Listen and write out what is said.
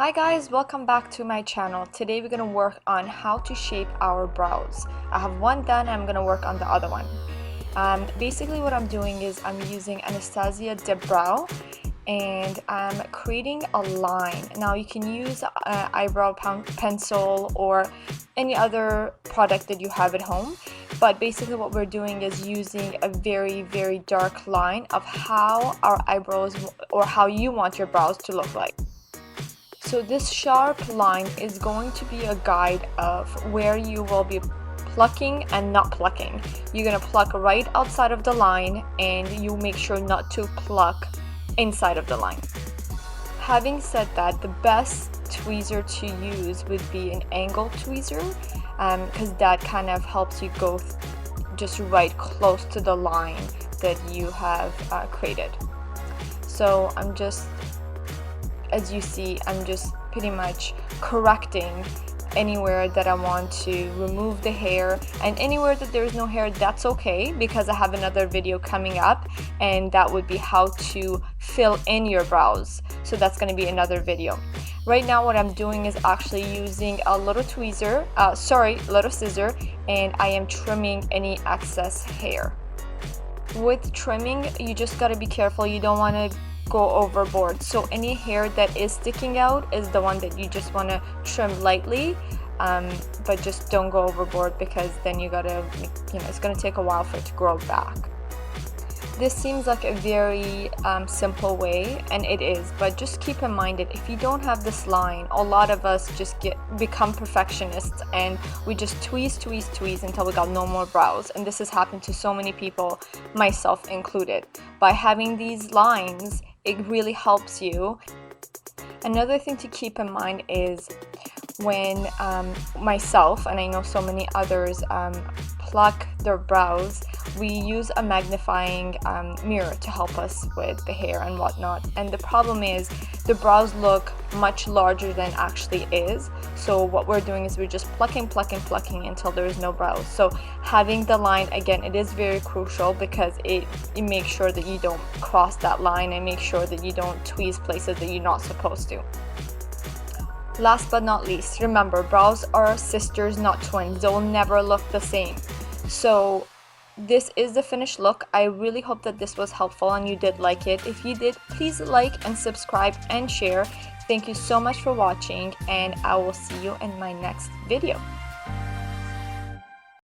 Hi guys, welcome back to my channel. Today we're going to work on how to shape our brows. I have one done and I'm going to work on the other one. Basically what I'm doing is I'm using Anastasia dipbrow and I'm creating a line. Now you can use eyebrow pencil or any other product that you have at home, but basically what we're doing is using a very dark line of how our eyebrows or how you want your brows to look like. So this sharp line is going to be a guide of where you will be plucking and not plucking. You're going to pluck right outside of the line and you make sure not to pluck inside of the line. Having said that, the best tweezer to use would be an angle tweezer because that kind of helps you go just right close to the line that you have created. So as you see, I'm just pretty much correcting anywhere that I want to remove the hair, and anywhere that there's no hair, that's okay, because I have another video coming up and that would be how to fill in your brows. So that's going to be another video. Right now what I'm doing is actually using a little scissor, and I am trimming any excess hair. With trimming, you just got to be careful. You don't want to go overboard, so any hair that is sticking out is the one that you just want to trim lightly, but just don't go overboard, because then you gotta, it's gonna take a while for it to grow back. This seems like a very simple way, and it is, but just keep in mind that if you don't have this line, a lot of us just become perfectionists and we just tweeze until we got no more brows, and this has happened to so many people, myself included. By having these lines, it really helps you. Another thing to keep in mind is when myself, and I know so many others, pluck their brows, we use a magnifying mirror to help us with the hair and whatnot, and the problem is the brows look much larger than actually is. So what we're doing is we're just plucking until there is no brows. So having the line, again, it is very crucial, because it makes sure that you don't cross that line and make sure that you don't tweeze places that you're not supposed to. Last but not least, remember, brows are sisters, not twins. They will never look the same. So this is the finished look. I really hope that this was helpful and you did like it. If you did, please like and subscribe and share. Thank you so much for watching, and I will see you in my next video.